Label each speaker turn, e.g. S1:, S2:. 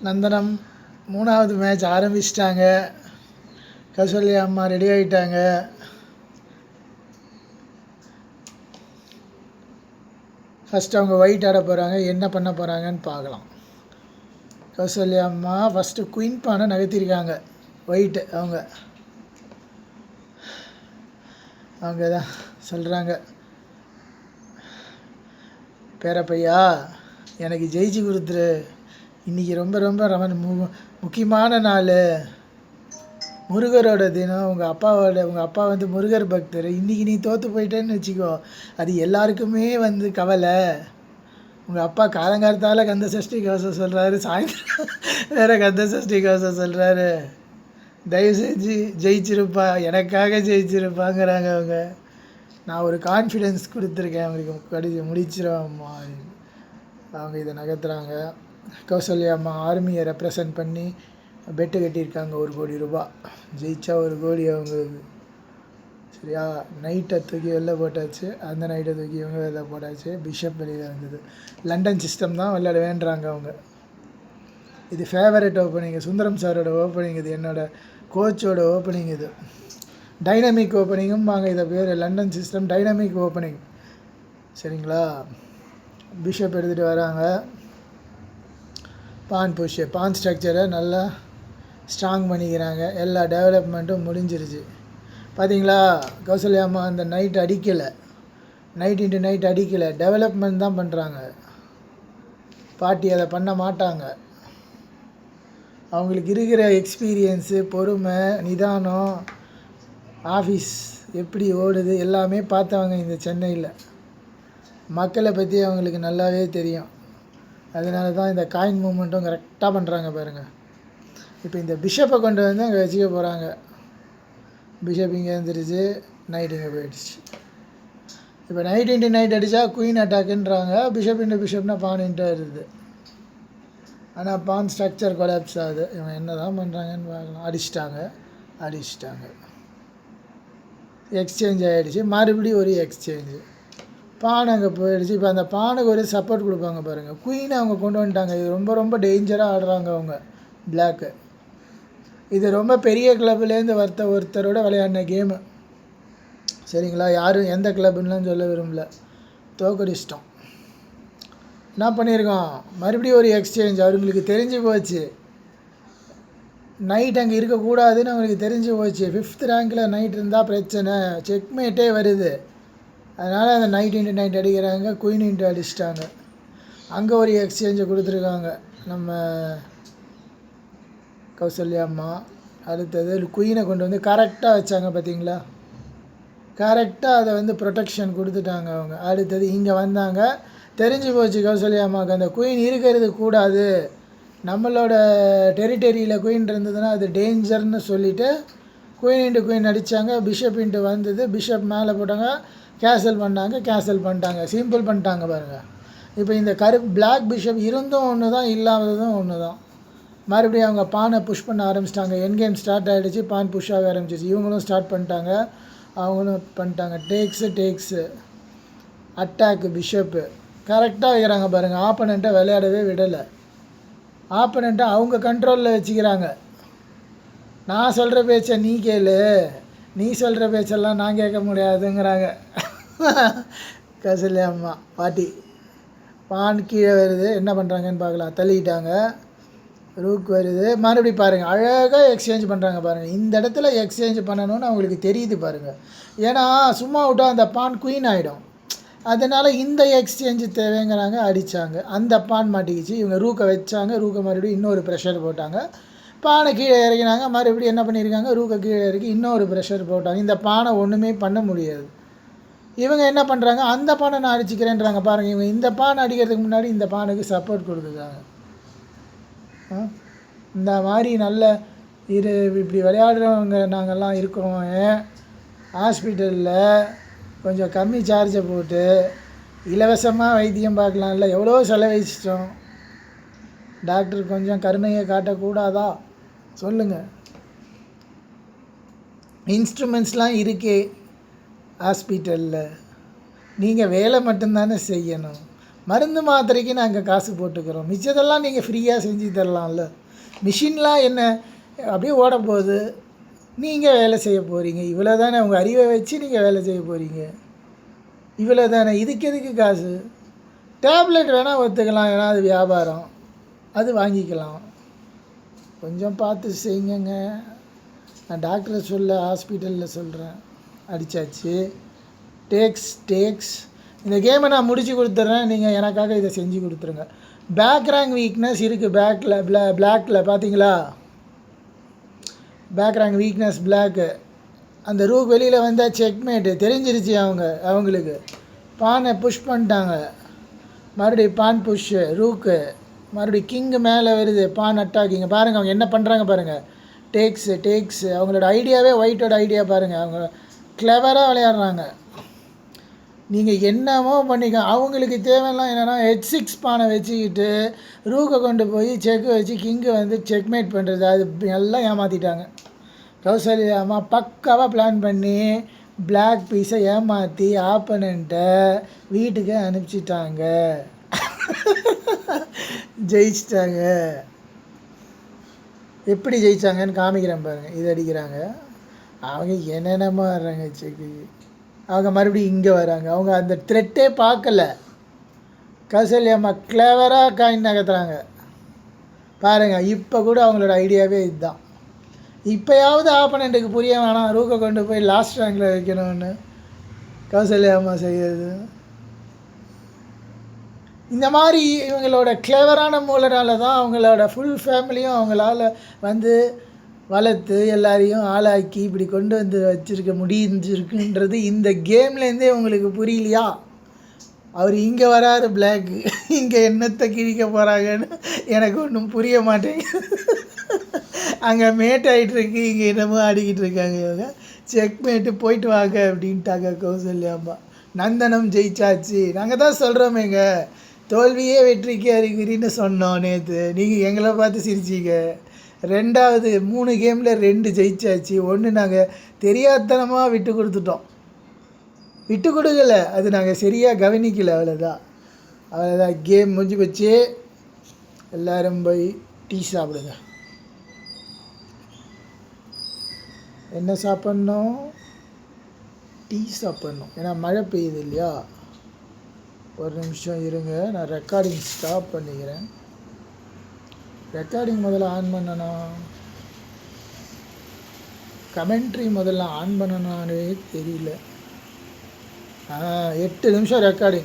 S1: நந்தனம் 3வது மேட்ச் ஆரம்பிச்சிட்டாங்க. கௌசல்யா அம்மா ரெடி ஆகிட்டாங்க. ஃபஸ்ட்டு அவங்க ஒயிட் ஆட போகிறாங்க. என்ன பண்ண போகிறாங்கன்னு பார்க்கலாம். கௌசல்யா அம்மா ஃபஸ்ட்டு குயின் பானை நகர்த்திருக்காங்க. ஒயிட்டு அவங்க தான் சொல்கிறாங்க, பேரப்பையா எனக்கு ஜெயிச்சு கொடுத்துரு, இன்றைக்கி ரொம்ப ரொம்ப முக்கியமான நாள், முருகரோட தினம், உங்கள் அப்பா வந்து முருகர் பக்தர், இன்றைக்கி நீ தோற்று போயிட்டேன்னு வச்சுக்கோ, அது எல்லாருக்குமே வந்து கவலை. உங்கள் அப்பா காலங்காலத்தால் கந்த சஷ்டி கவசம் சொல்கிறாரு, சாயந்தரம் வேறு கந்த சஷ்டி கவசம் சொல்கிறாரு, தயவு செஞ்சு ஜெயிச்சிருப்பா, எனக்காக ஜெயிச்சிருப்பாங்கிறாங்க அவங்க. நான் ஒரு கான்ஃபிடென்ஸ் கொடுத்துருக்கேன் அவங்களுக்கு, முடிச்சிருவாம்மா. அவங்க இதை நகர்த்துறாங்க. கௌசல்யா அம்மா ஆர்மியை ரெப்ரசன்ட் பண்ணி பெட்டு கட்டியிருக்காங்க. 1 கோடி ரூபா, ஜெயிச்சா 1 கோடி அவங்களுக்கு. சரியா? நைட்டை தூக்கி வெளில போட்டாச்சு, அந்த நைட்டை தூக்கி இவங்க வெளில போட்டாச்சு. பிஷப் வெளியில் வந்தது. லண்டன் சிஸ்டம் தான் விளையாட வேண்டுறாங்க அவங்க. இது ஃபேவரட் ஓப்பனிங், சுந்தரம் சாரோட ஓப்பனிங், இது என்னோடய கோச்சோட ஓப்பனிங். இது டைனமிக் ஓப்பனிங்கும் வாங்க, இதை பேர் லண்டன் சிஸ்டம் டைனமிக் ஓப்பனிங். சரிங்களா? பிஷப் எடுத்துகிட்டு வராங்க. பான் ஸ்ட்ரக்சரை நல்லா ஸ்ட்ராங் பண்ணிக்கிறாங்க. எல்லா டெவலப்மெண்ட்டும் முடிஞ்சிருச்சு. பார்த்தீங்களா? கௌசல்யா அம்மா அந்த நைட் அடிக்கலை, நைட் இன்ட்டு நைட் அடிக்கலை, டெவலப்மெண்ட் தான் பண்ணுறாங்க. பாட்டி அதை பண்ண மாட்டாங்க. அவங்களுக்கு இருக்கிற எக்ஸ்பீரியன்ஸு, பொறுமை, நிதானம், ஆஃபீஸ் எப்படி ஓடுது எல்லாமே பார்த்தவங்க இந்த சென்னையில். மக்களை பற்றி அவங்களுக்கு நல்லாவே தெரியும். அதனால தான் இந்த காயின் மூமெண்ட்டும் கரெக்டாக பண்ணுறாங்க பாருங்கள். இப்போ இந்த பிஷப்பை கொண்டு வந்து அங்கே வச்சுக்க போகிறாங்க. பிஷப் இங்கே வந்துருச்சு, நைட் இங்கே போயிடுச்சு. இப்போ நைட் இன்ட்டு நைட் அடித்தா குயின் அட்டாக்குன்றாங்க. பிஷப் இன்ட்டு பிஷப்னா பான் இன்ட்டு வருது. ஆனால் பான் ஸ்ட்ரக்சர் கொலாப்ஸ் ஆகுது. இவங்க என்ன தான் பண்ணுறாங்கன்னு பார்க்கலாம். அடிச்சிட்டாங்க. எக்ஸ்சேஞ்ச் ஆகிடுச்சு. மறுபடியும் ஒரு எக்ஸ்சேஞ்சு. பானை அங்கே போயிடுச்சு. இப்போ அந்த பானுக்கு ஒரு சப்போர்ட் கொடுப்பாங்க பாருங்கள். குயினை அவங்க கொண்டு வந்துட்டாங்க. இது ரொம்ப ரொம்ப டேஞ்சராக ஆடுறாங்க அவங்க பிளாக்கு. இது ரொம்ப பெரிய கிளப்புலேருந்து ஒருத்தரோட விளையாடின கேமு. சரிங்களா? யாரும் எந்த கிளப்புன்னெலாம் சொல்ல விரும்பல, தோக்கடிச்சிட்டோம். என்ன பண்ணியிருக்கோம், மறுபடியும் ஒரு எக்ஸ்சேஞ்ச். அவங்களுக்கு தெரிஞ்சு போச்சு நைட் அங்கே இருக்கக்கூடாதுன்னு அவங்களுக்கு தெரிஞ்சு போச்சு. 5th ரேங்கில் நைட் இருந்தால் பிரச்சனை, செக்மேட்டே வருது. அதனால் அந்த நைட் இன்ட்டு நைட் அடிக்கிறாங்க. குயின் இன்ட்டு அடிச்சிட்டாங்க. அங்கே ஒரு எக்ஸ்சேஞ்சை கொடுத்துருக்காங்க நம்ம கௌசல்யா அம்மா. அடுத்தது குயினை கொண்டு வந்து கரெக்டாக வச்சாங்க. பார்த்தீங்களா? கரெக்டாக அதை வந்து ப்ரொடெக்ஷன் கொடுத்துட்டாங்க அவங்க. அடுத்தது இங்கே வந்தாங்க. தெரிஞ்சு போச்சு கௌசல்யா அம்மாவுக்கு அந்த குயின் இருக்கிறது கூடாது, நம்மளோட டெரிட்டரியில் குயின் இருந்ததுன்னா அது டேஞ்சர்னு சொல்லிவிட்டு குயின் இன்ட்டு குயின் அடித்தாங்க. பிஷப் இன்ட்டு வந்தது. பிஷப் மேலே போட்டாங்க, கேன்சல் பண்ணிட்டாங்க. சிம்பிள் பண்ணிட்டாங்க பாருங்கள். இப்போ இந்த பிளாக் பிஷப் இருந்தும் ஒன்று தான், இல்லாததும் ஒன்று தான். மறுபடியும் அவங்க பானை புஷ் பண்ண ஆரம்பிச்சிட்டாங்க. என் கேம் ஸ்டார்ட் ஆகிடுச்சு. பான் புஷ் ஆக ஆரம்பிச்சிச்சு. இவங்களும் ஸ்டார்ட் பண்ணிட்டாங்க, அவங்களும் பண்ணிட்டாங்க. Tax attack. பிஷப்பு கரெக்டாக வைக்கிறாங்க பாருங்கள். ஆப்பனண்ட்டை விளையாடவே விடலை. ஆப்பனண்ட்டை அவங்க கண்ட்ரோலில் வச்சுக்கிறாங்க. நான் சொல்கிற பேச்சை நீ கேளு, நீ சொல்கிற பேச்செல்லாம் நான் கேட்க முடியாதுங்கிறாங்க கௌசல்யா அம்மா. பாட்டி பான் கீழே வருது. என்ன பண்ணுறாங்கன்னு பார்க்கலாம். தள்ளிட்டாங்க. ரூக் வருது. மறுபடி பாருங்கள், அழகாக எக்ஸ்சேஞ்ச் பண்ணுறாங்க பாருங்கள். இந்த இடத்துல எக்ஸ்சேஞ்ச் பண்ணணும்னு அவங்களுக்கு தெரியுது பாருங்கள். ஏன்னா சும்மா விட்டால் அந்த பான் குயின் ஆகிடும். அதனால் இந்த எக்ஸ்சேஞ்சு தேவைங்கிறாங்க. அடித்தாங்க. அந்த பான் மாட்டிக்கிச்சு. இவங்க ரூக்கை வச்சாங்க. ரூக்கை மறுபடியும் இன்னொரு ப்ரெஷர் போட்டாங்க. பானை கீழே இறங்கினாங்க. மறுபடியும் என்ன பண்ணியிருக்காங்க, ரூக்கை கீழே இறக்கி இன்னொரு ப்ரெஷர் போட்டாங்க. இந்த பானை ஒன்றுமே பண்ண முடியாது. இவங்க என்ன பண்ணுறாங்க, அந்த பானை நான் அடிச்சுக்கிறேன்றாங்க பாருங்கள். இவங்க இந்த பானை அடிக்கிறதுக்கு முன்னாடி இந்த பானுக்கு சப்போர்ட் கொடுக்குறாங்க. இந்த மாதிரி நல்ல இப்படி விளையாடுறவங்க நாங்கள்லாம் இருக்கோம். ஹாஸ்பிட்டலில் கொஞ்சம் கம்மி சார்ஜை போட்டு இலவசமாக வைத்தியம் பார்க்கலாம்ல. எவ்வளோ செலவழிச்சிட்டோம். டாக்டர் கொஞ்சம் கருணையை காட்டக்கூடாதா சொல்லுங்கள்? இன்ஸ்ட்ருமெண்ட்ஸ்லாம் இருக்கே ஹாஸ்பிட்டலில். நீங்கள் வேலை மட்டும்தானே செய்யணும். மருந்து மாத்திரைக்கு நாங்கள் காசு போட்டுக்கிறோம், மிச்சதெல்லாம் நீங்கள் ஃப்ரீயாக செஞ்சு தரலாம்ல. மிஷின்லாம் என்ன அப்படியே ஓட போகுது, நீங்கள் வேலை செய்ய போகிறீங்க. இவ்வளோ தானே, உங்கள் அறிவை வச்சு நீங்கள் வேலை செய்ய போகிறீங்க, இவ்வளோ தானே. இதுக்கு எதுக்கு காசு? டேப்லெட் வேணால் ஒத்துக்கலாம், ஏன்னா அது வியாபாரம், அது வாங்கிக்கலாம். கொஞ்சம் பார்த்து செய்யுங்க. நான் டாக்டரை சொல்ல, ஹாஸ்பிட்டலில் சொல்கிறேன். அடித்தாச்சு. டேக்ஸ் இந்த கேமை நான் முடித்து கொடுத்துட்றேன், நீங்கள் எனக்காக இதை செஞ்சு கொடுத்துருங்க. பேக் ரேங்க் வீக்னஸ் இருக்குது பேக்கில், பிளாக்கில் பார்த்தீங்களா? Back rank weakness black. அந்த ரூக் வெளியில் வந்தால் செக்மேட்டு தெரிஞ்சிருச்சு. அவங்களுக்கு பானை புஷ் பண்ணிட்டாங்க. மறுபடியும் பான் புஷ்ஷு ரூக்கு. மறுபடியும் கிங்கு மேலே வருது, பான் அட்டாக்கிங்க. பாருங்கள் அவங்க என்ன பண்ணுறாங்க பாருங்கள். டேக்ஸு அவங்களோட ஐடியாவே ஒயிட்டோட ஐடியா பாருங்கள். அவங்க கிளவராக விளையாடுறாங்க. நீங்கள் என்னமோ பண்ணிக்க. அவங்களுக்கு தேவையெல்லாம் என்னென்னா H6 பானை வச்சுக்கிட்டு ரூக்கை கொண்டு போய் செக்கு வச்சு கிங்கு வந்து செக்மேட் பண்ணுறது. அது எல்லாம் ஏமாற்றிட்டாங்க. கௌசல்யா பக்காவாக பிளான் பண்ணி பிளாக் பீஸை ஏமாற்றி ஆப்பனண்ட்டை வீட்டுக்கு அனுப்பிச்சிட்டாங்க. ஜெயிச்சிட்டாங்க. எப்படி ஜெயித்தாங்கன்னு காமிக்கிறேன் பாருங்கள். இது அடிக்கிறாங்க, அவங்க என்னென்னமோ வர்றாங்க செக்கு. அவங்க மறுபடியும் இங்கே வராங்க. அவங்க அந்த த்ரெட்டே பார்க்கல. கௌசல்யம்மா கிளவராக காயின் நகர்த்துறாங்க பாருங்கள். இப்போ கூட அவங்களோட ஐடியாவே இதுதான். இப்போயாவது ஆப்பனண்ட்டுக்கு புரிய வேணாம், ரூக்கை கொண்டு போய் லாஸ்ட் ரேங்கில் வைக்கணும்னு கௌசல்யம்மா செய்யுது. இந்த மாதிரி இவங்களோட கிளவரான மூலனால தான் அவங்களோட ஃபுல் ஃபேமிலியும் அவங்களால வந்து வளர்த்து எல்லாரையும் ஆளாக்கி இப்படி கொண்டு வந்து வச்சுருக்க முடிஞ்சிருக்குன்றது இந்த கேம்லேருந்தே உங்களுக்கு புரியலையா? அவர் இங்கே வராரு பிளாக்கு, இங்கே என்னத்தை கிழிக்க போகிறாங்கன்னு எனக்கு ஒன்றும் புரிய மாட்டேங்குது. அங்கே மேட் ஆகிட்டுருக்கு, இங்கே என்னமோ ஆடிக்கிட்டு இருக்காங்க. இவங்க செக்மேட்டு போயிட்டு வாங்க அப்படின்ட்டாங்க கௌசல்யாம்மா. நந்தனம் ஜெயிச்சாச்சு. நாங்கள் தான் சொல்கிறோமேங்க, தோல்வியே வெற்றிக்கு அறிகுறின்னு சொன்னோம் நேற்று. நீங்கள் எங்களை பார்த்து சிரிச்சிங்க. 2வது 3 கேமில் 2 ஜெயிச்சாச்சு. 1 நாங்கள் தெரியாதனமாக விட்டு கொடுத்துட்டோம். விட்டு கொடுக்கல, அது நாங்கள் சரியாக கவனிக்கல. அவ்வளோதான் கேம் முடிஞ்சு போச்சு. எல்லோரும் போய் டீ சாப்பிடுங்க. என்ன சாப்பிட்ணும்? டீ சாப்பிட்ணும். ஏன்னா மழை பெய்யுது இல்லையா? ஒரு நிமிஷம் இருங்க, நான் ரெக்கார்டிங் ஸ்டாப் பண்ணிக்கிறேன். ரெக்கார்டிங் முதல்ல ஆன் பண்ணணும், கமெண்ட்ரி முதல்ல ஆன் பண்ணனானே தெரியல. 8 நிமிஷம் ரெக்கார்டிங்.